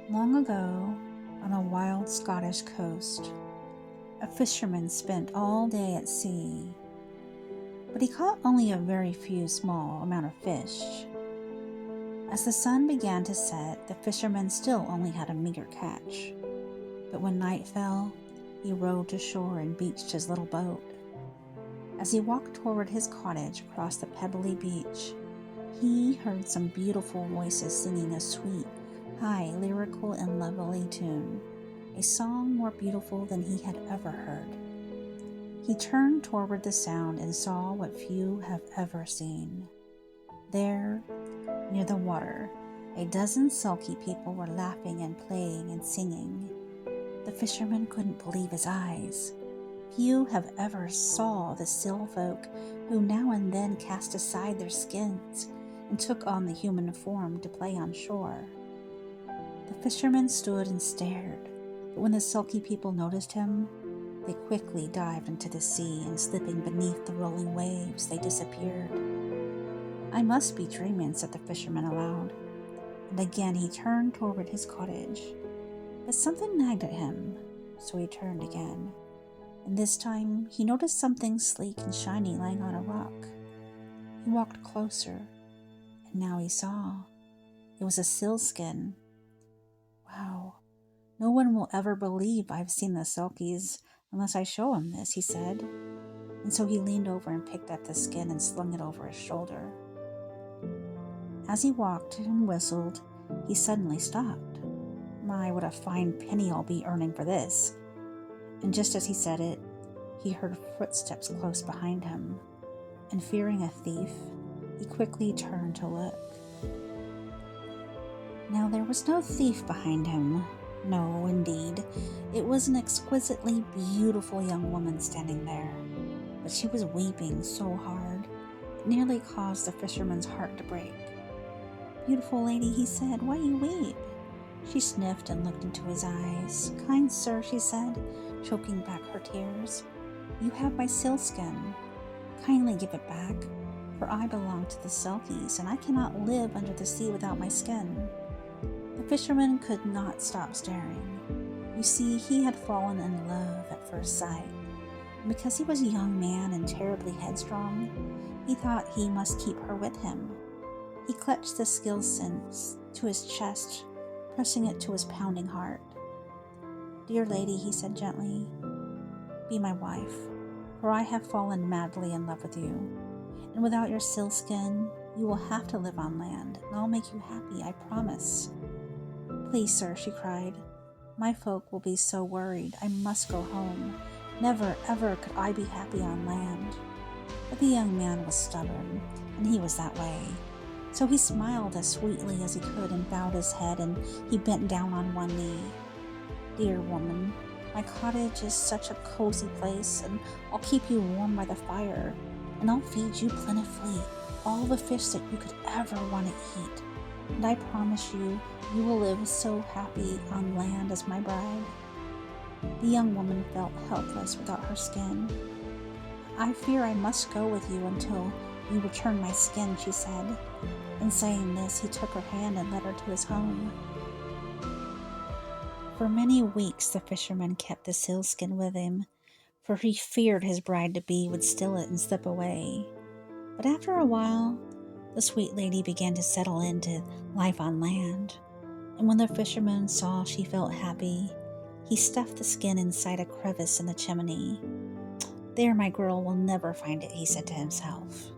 Long ago, on a wild Scottish coast, a fisherman spent all day at sea, but he caught only a very few small amount of fish. As the sun began to set, the fisherman still only had a meager catch. But when night fell, he rowed to shore and beached his little boat. As he walked toward his cottage across the pebbly beach, he heard some beautiful voices singing a sweet, high, lyrical, and lovely tune, a song more beautiful than he had ever heard. He turned toward the sound and saw what few have ever seen. There, near the water, a dozen selkie people were laughing and playing and singing. The fisherman couldn't believe his eyes. Few have ever saw the seal folk who now and then cast aside their skins and took on the human form to play on shore. The fisherman stood and stared, but when the selkie people noticed him, they quickly dived into the sea, and slipping beneath the rolling waves, they disappeared. "I must be dreaming," said the fisherman aloud, and again he turned toward his cottage. But something nagged at him, so he turned again, and this time he noticed something sleek and shiny lying on a rock. He walked closer, and now he saw. It was a sealskin. "Wow, no one will ever believe I've seen the Selkies unless I show him this," he said. And so he leaned over and picked up the skin and slung it over his shoulder. As he walked and whistled, he suddenly stopped. "My, what a fine penny I'll be earning for this." And just as he said it, he heard footsteps close behind him, and fearing a thief, he quickly turned to look. Now there was no thief behind him. No, indeed. It was an exquisitely beautiful young woman standing there, but she was weeping so hard it nearly caused the fisherman's heart to break. "Beautiful lady," he said, "why you weep?" She sniffed and looked into his eyes. "Kind sir," she said, choking back her tears, "you have my sealskin. Kindly give it back, for I belong to the Selkies, and I cannot live under the sea without my skin." The fisherman could not stop staring. You see, he had fallen in love at first sight, and because he was a young man and terribly headstrong, he thought he must keep her with him. He clutched the sealskin to his chest, pressing it to his pounding heart. "Dear lady," he said gently, "be my wife, for I have fallen madly in love with you. And without your sealskin, you will have to live on land, and I'll make you happy, I promise." "Please, sir," she cried, "my folk will be so worried. I must go home. Never, ever could I be happy on land." But the young man was stubborn, and he was that way. So he smiled as sweetly as he could and bowed his head, and he bent down on one knee. "Dear woman, my cottage is such a cozy place, and I'll keep you warm by the fire, and I'll feed you plentifully all the fish that you could ever want to eat. And I promise you, you will live so happy on land as my bride." The young woman felt helpless without her skin. "I fear I must go with you until you return my skin," she said. And saying this, he took her hand and led her to his home. For many weeks the fisherman kept the sealskin with him, for he feared his bride-to-be would steal it and slip away. But after a while, the sweet lady began to settle into life on land, and when the fisherman saw she felt happy, he stuffed the skin inside a crevice in the chimney. "There, my girl will never find it," he said to himself.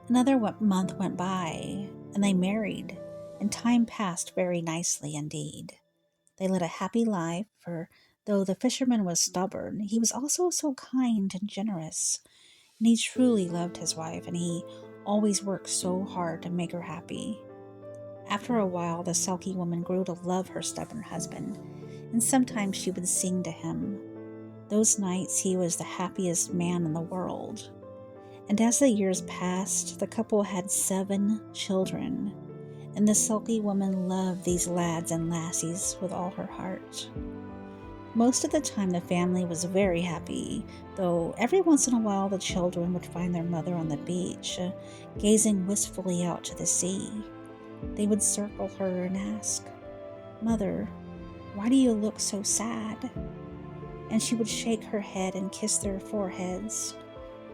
Another month went by, and they married, and time passed very nicely indeed. They led a happy life, for though the fisherman was stubborn, he was also so kind and generous, and he truly loved his wife, and he always worked so hard to make her happy. After a while, the Selkie woman grew to love her stubborn husband, and sometimes she would sing to him. Those nights he was the happiest man in the world. And as the years passed, the couple had 7 children, and the Selkie woman loved these lads and lassies with all her heart. Most of the time the family was very happy, though every once in a while the children would find their mother on the beach, gazing wistfully out to the sea. They would circle her and ask, "Mother, why do you look so sad?" And she would shake her head and kiss their foreheads.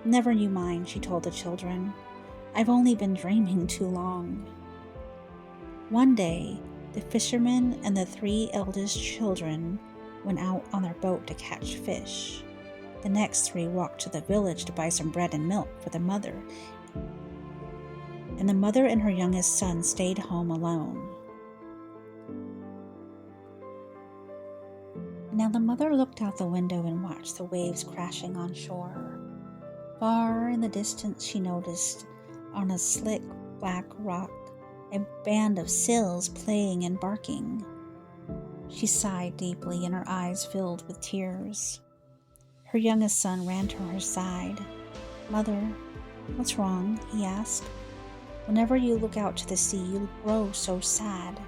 "Never you mind," she told the children. "I've only been dreaming too long." One day, the fisherman and the 3 eldest children went out on their boat to catch fish. The next 3 walked to the village to buy some bread and milk for the mother, and the mother and her youngest son stayed home alone. Now the mother looked out the window and watched the waves crashing on shore. Far in the distance, she noticed on a slick black rock a band of seals playing and barking. She sighed deeply and her eyes filled with tears. Her youngest son ran to her side. "Mother, what's wrong?" he asked. "Whenever you look out to the sea, you grow so sad."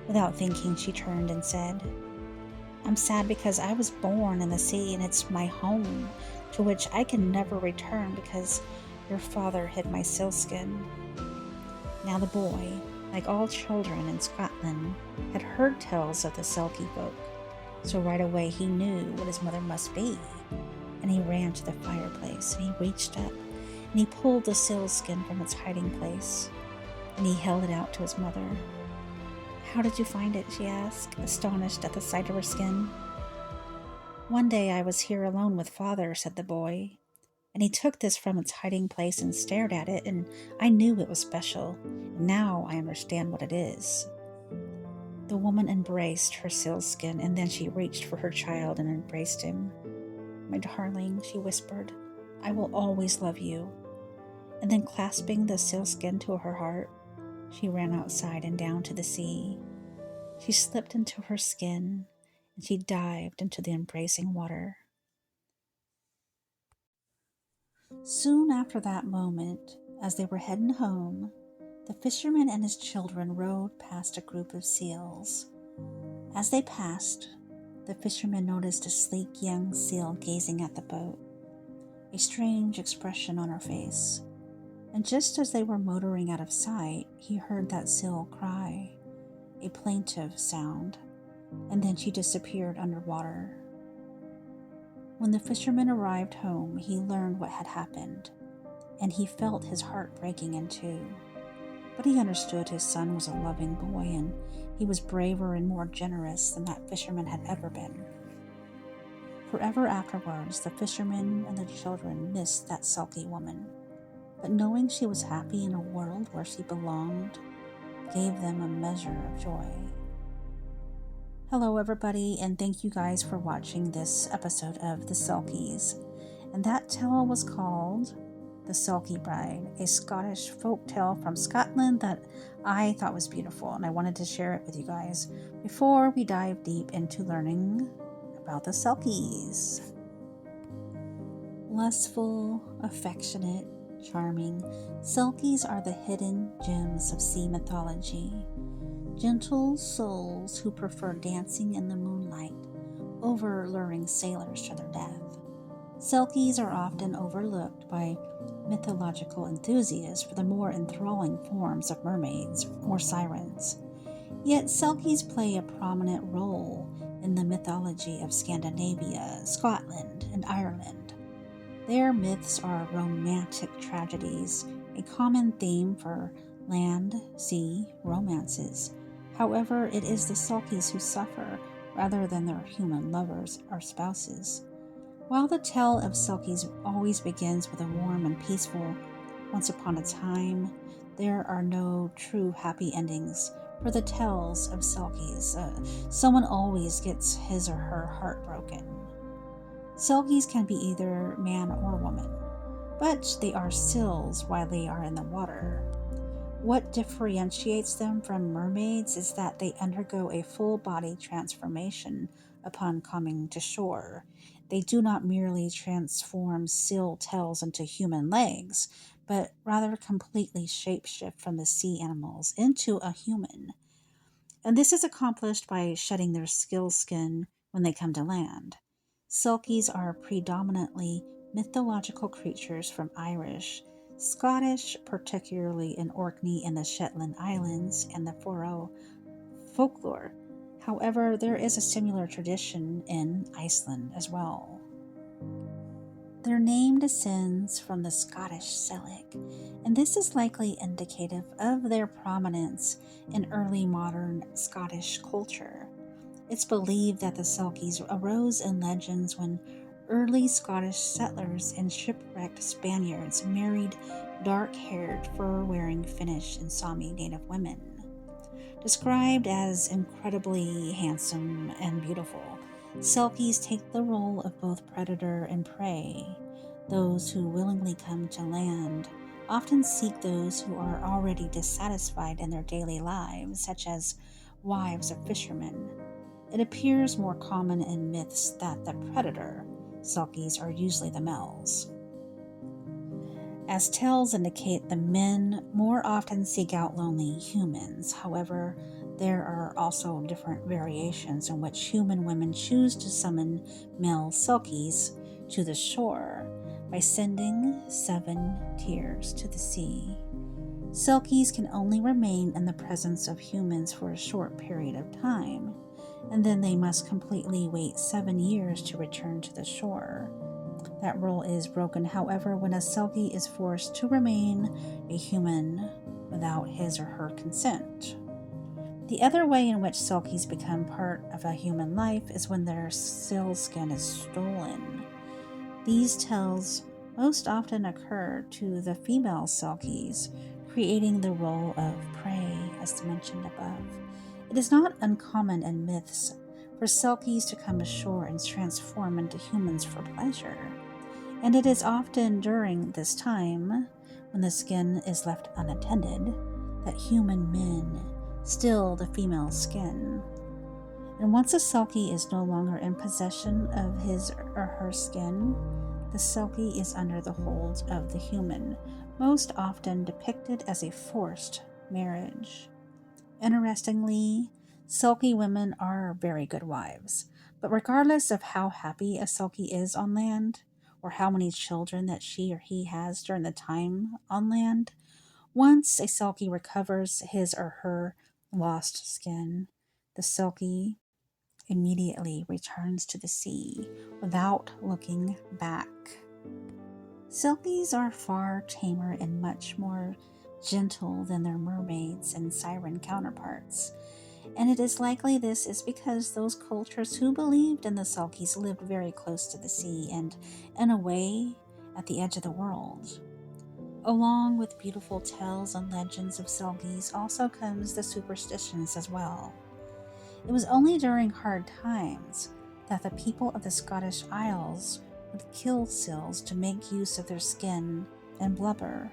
Without thinking, she turned and said, "I'm sad because I was born in the sea and it's my home, to which I can never return because your father hid my sealskin." Now the boy, like all children in Scotland, had heard tales of the Selkie folk, so right away he knew what his mother must be, and he ran to the fireplace, and he reached up, and he pulled the sealskin from its hiding place, and he held it out to his mother. "How did you find it?" she asked, astonished at the sight of her skin. "One day I was here alone with father," said the boy, "and he took this from its hiding place and stared at it, and I knew it was special. Now I understand what it is." The woman embraced her sealskin, and then she reached for her child and embraced him. "My darling," she whispered, "I will always love you." And then clasping the sealskin to her heart, she ran outside and down to the sea. She slipped into her skin, and she dived into the embracing water. Soon after that moment, as they were heading home, the fisherman and his children rowed past a group of seals. As they passed, the fisherman noticed a sleek young seal gazing at the boat, a strange expression on her face. And just as they were motoring out of sight, he heard that seal cry, a plaintive sound, and then she disappeared underwater. When the fisherman arrived home, he learned what had happened, and he felt his heart breaking in two. But he understood his son was a loving boy, and he was braver and more generous than that fisherman had ever been. Forever afterwards, the fisherman and the children missed that Selkie woman, but knowing she was happy in a world where she belonged gave them a measure of joy. Hello everybody, and thank you guys for watching this episode of The Selkies. And that tale was called The Selkie Bride, a Scottish folk tale from Scotland that I thought was beautiful, and I wanted to share it with you guys before we dive deep into learning about the Selkies. Lustful, affectionate, charming, Selkies are the hidden gems of sea mythology. Gentle souls who prefer dancing in the moonlight over luring sailors to their death. Selkies are often overlooked by mythological enthusiasts for the more enthralling forms of mermaids or sirens. Yet Selkies play a prominent role in the mythology of Scandinavia, Scotland, and Ireland. Their myths are romantic tragedies, a common theme for land, sea, romances. However, it is the Selkies who suffer rather than their human lovers or spouses. While the tale of Selkies always begins with a warm and peaceful "once upon a time," there are no true happy endings for the tales of Selkies. Someone always gets his or her heart broken. Selkies can be either man or woman, but they are seals while they are in the water. What differentiates them from mermaids is that they undergo a full body transformation upon coming to shore. They do not merely transform seal tails into human legs, but rather completely shapeshift from the sea animals into a human. And this is accomplished by shedding their seal skin when they come to land. Selkies are predominantly mythological creatures from Irish, Scottish, particularly in Orkney and the Shetland Islands, and the Faroe folklore. However, there is a similar tradition in Iceland as well. Their name descends from the Scottish Celtic, and this is likely indicative of their prominence in early modern Scottish culture. It's believed that the Selkies arose in legends when early Scottish settlers and shipwrecked Spaniards married dark-haired, fur-wearing Finnish and Sami native women. Described as incredibly handsome and beautiful, Selkies take the role of both predator and prey. Those who willingly come to land often seek those who are already dissatisfied in their daily lives, such as wives of fishermen. It appears more common in myths that the predator, Selkies, are usually the males. As tales indicate, the men more often seek out lonely humans. However, there are also different variations in which human women choose to summon male Selkies to the shore by sending 7 tears to the sea. Selkies can only remain in the presence of humans for a short period of time, and then they must completely wait 7 years to return to the shore. That rule is broken, however, when a Selkie is forced to remain a human without his or her consent. The other way in which Selkies become part of a human life is when their seal skin is stolen. These tales most often occur to the female Selkies, creating the role of prey, as mentioned above. It is not uncommon in myths for Selkies to come ashore and transform into humans for pleasure. And it is often during this time, when the skin is left unattended, that human men steal the female skin. And once a Selkie is no longer in possession of his or her skin, the Selkie is under the hold of the human, most often depicted as a forced marriage. Interestingly, Selkie women are very good wives, but regardless of how happy a Selkie is on land, or how many children that she or he has during the time on land, once a Selkie recovers his or her lost skin, the Selkie immediately returns to the sea without looking back. Selkies are far tamer and much more gentle than their mermaids and siren counterparts, and it is likely this is because those cultures who believed in the Selkies lived very close to the sea and, in a way, at the edge of the world. Along with beautiful tales and legends of Selkies also comes the superstitions as well. It was only during hard times that the people of the Scottish Isles would kill seals to make use of their skin and blubber.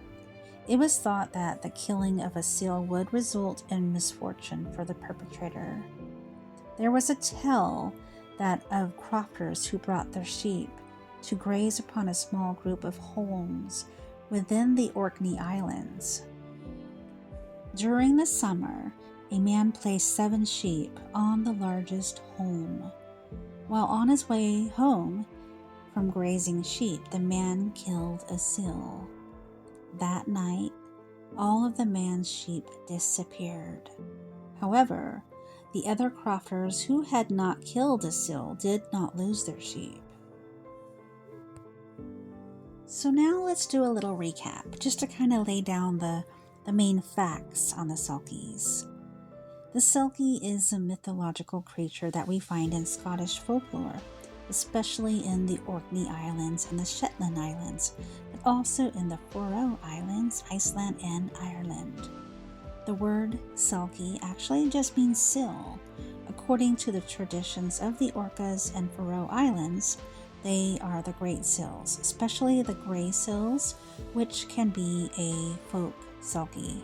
It was thought that the killing of a seal would result in misfortune for the perpetrator. There was a tale that of crofters who brought their sheep to graze upon a small group of holms within the Orkney Islands. During the summer, a man placed 7 sheep on the largest holm. While on his way home from grazing sheep, the man killed a seal. That night, all of the man's sheep disappeared. However, the other crofters who had not killed a seal did not lose their sheep. So now let's do a little recap, just to kind of lay down the main facts on the Selkies. The Selkie is a mythological creature that we find in Scottish folklore, especially in the Orkney Islands and the Shetland Islands, but also in the Faroe Islands, Iceland, and Ireland. The word Selkie actually just means seal. According to the traditions of the Orcas and Faroe Islands, they are the great seals, especially the gray seals, which can be a folk Selkie.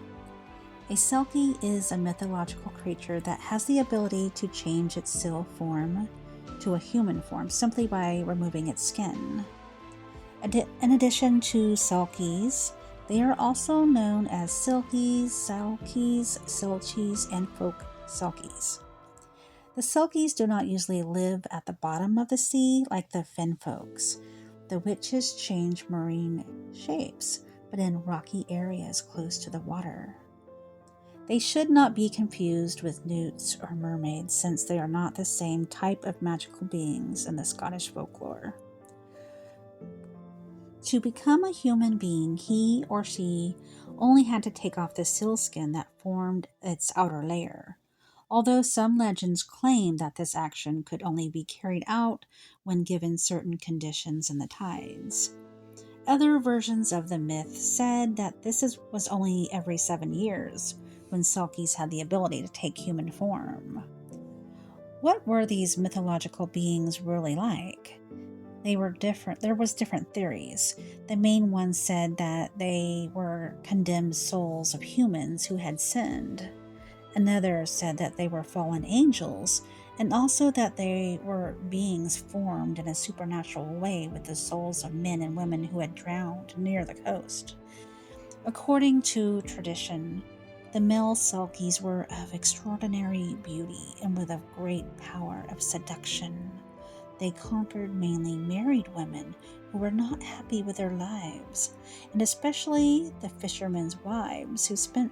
A Selkie is a mythological creature that has the ability to change its seal form to a human form simply by removing its skin. In addition to Selkies, they are also known as Silkies, Selkies, Selchies, and folk Selkies. The Selkies do not usually live at the bottom of the sea like the Fen folks. The witches change marine shapes, but in rocky areas close to the water. They should not be confused with newts or mermaids, since they are not the same type of magical beings in the Scottish folklore. To become a human being, he or she only had to take off the sealskin that formed its outer layer, although some legends claim that this action could only be carried out when given certain conditions in the tides. Other versions of the myth said that was only every 7 years, when Selkies had the ability to take human form. What were these mythological beings really like? They were different. There was different theories. The main one said that they were condemned souls of humans who had sinned. Another said that they were fallen angels, and also that they were beings formed in a supernatural way with the souls of men and women who had drowned near the coast. According to tradition, the male Selkies were of extraordinary beauty and with a great power of seduction. They conquered mainly married women who were not happy with their lives, and especially the fishermen's wives who spent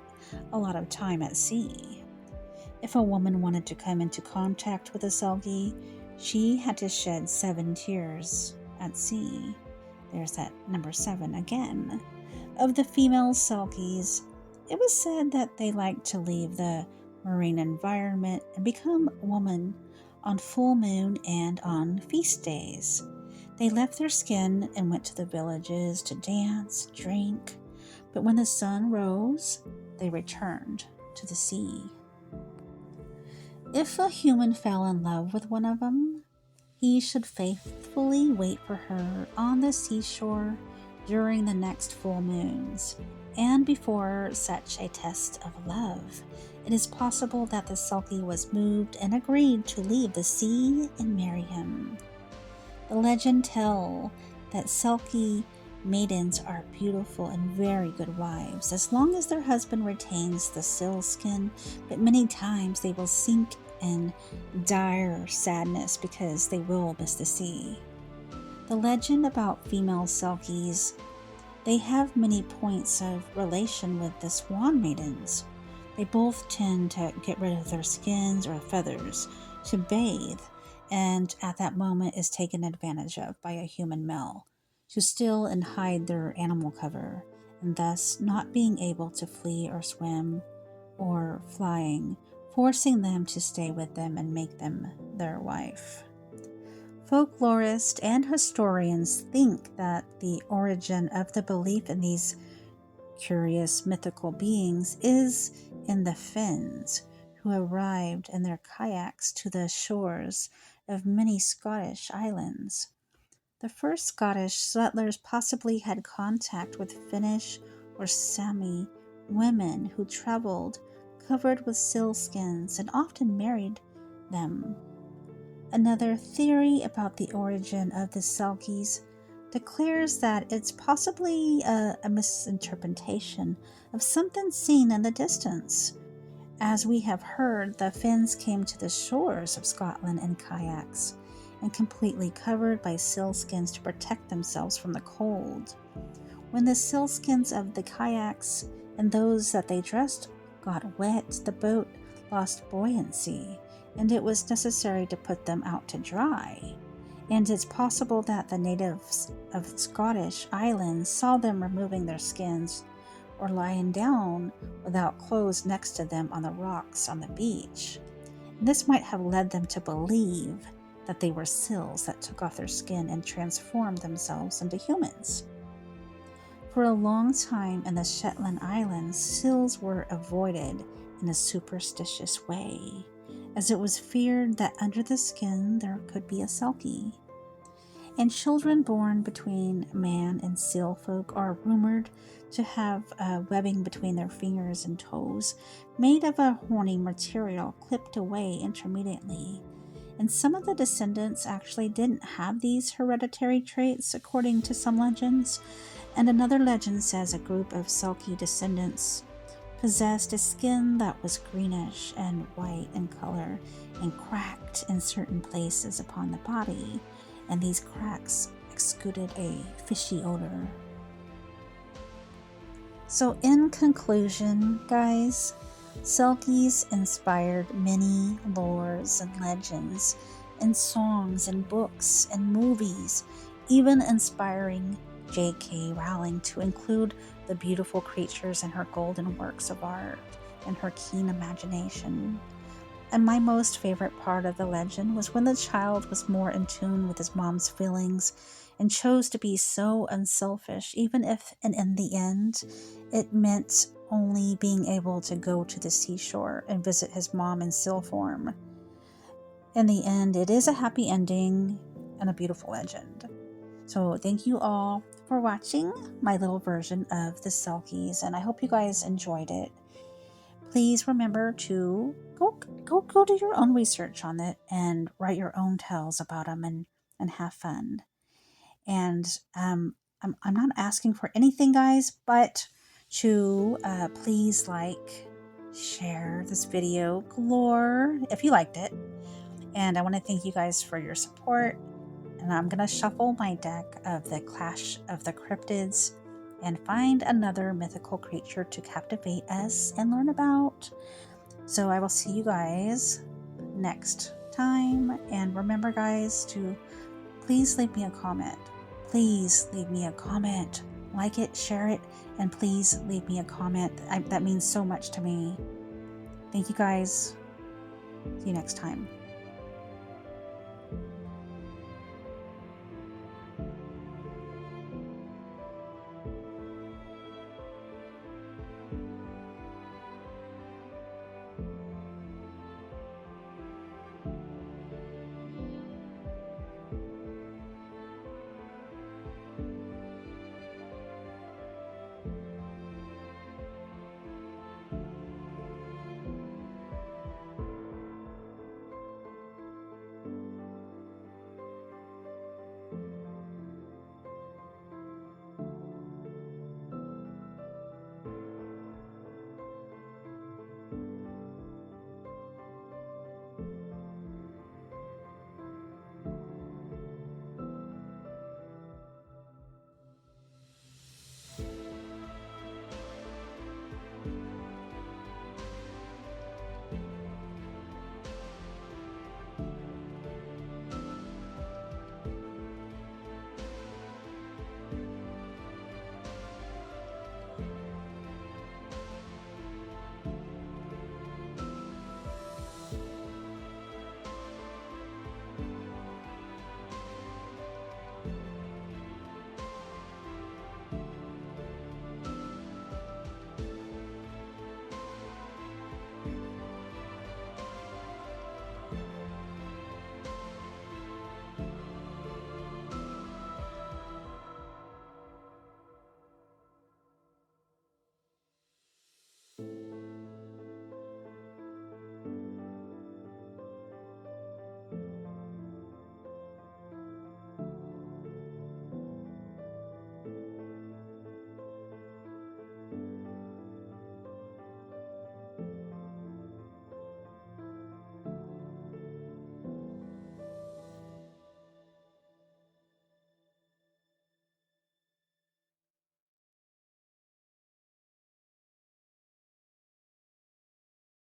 a lot of time at sea. If a woman wanted to come into contact with a Selkie, she had to shed 7 tears at sea. There's that number 7 again. Of the female Selkies, it was said that they liked to leave the marine environment and become women on full moon and on feast days. They left their skin and went to the villages to dance, drink, but when the sun rose, they returned to the sea. If a human fell in love with one of them, he should faithfully wait for her on the seashore during the next full moons, and before such a test of love, it is possible that the Selkie was moved and agreed to leave the sea and marry him. The legend tells that Selkie maidens are beautiful and very good wives as long as their husband retains the sealskin, but many times they will sink in dire sadness because they will miss the sea. The legend about female Selkies, they have many points of relation with the swan maidens. They both tend to get rid of their skins or feathers to bathe, and at that moment is taken advantage of by a human male to steal and hide their animal cover, and thus not being able to flee or swim or flying, forcing them to stay with them and make them their wife. Folklorists and historians think that the origin of the belief in these curious mythical beings is in the Finns, who arrived in their kayaks to the shores of many Scottish islands. The first Scottish settlers possibly had contact with Finnish or Sami women who traveled covered with sealskins and often married them. Another theory about the origin of the Selkies declares that it's possibly a misinterpretation of something seen in the distance. As we have heard, the Finns came to the shores of Scotland in kayaks and completely covered by sealskins to protect themselves from the cold. When the sealskins of the kayaks and those that they dressed got wet, the boat lost buoyancy, and it was necessary to put them out to dry. And it's possible that the natives of Scottish islands saw them removing their skins or lying down without clothes next to them on the rocks on the beach. And this might have led them to believe that they were seals that took off their skin and transformed themselves into humans. For a long time in the Shetland Islands, seals were avoided in a superstitious way, as it was feared that under the skin there could be a Selkie. And children born between man and seal folk are rumored to have webbing between their fingers and toes, made of a horny material clipped away intermittently. And some of the descendants actually didn't have these hereditary traits, according to some legends. And another legend says a group of Selkie descendants possessed a skin that was greenish and white in color and cracked in certain places upon the body, and these cracks exuded a fishy odor. So in conclusion, guys, Selkies inspired many lores and legends, and songs and books and movies, even inspiring J.K. Rowling to include the beautiful creatures in her golden works of art and her keen imagination. And my most favorite part of the legend was when the child was more in tune with his mom's feelings and chose to be so unselfish, even if, and in the end, it meant only being able to go to the seashore and visit his mom in seal form. In the end, it is a happy ending and a beautiful legend. So thank you all for watching my little version of the Selkies, and I hope you guys enjoyed it. Please remember to go do your own research on it and write your own tales about them and have fun. And I'm not asking for anything, guys, but to please like, share this video galore if you liked it. And I want to thank you guys for your support. And I'm going to shuffle my deck of the Clash of the Cryptids and find another mythical creature to captivate us and learn about. So I will see you guys next time. And remember, guys, to please leave me a comment. Please leave me a comment. Like it, share it, and please leave me a comment. That means so much to me. Thank you, guys. See you next time.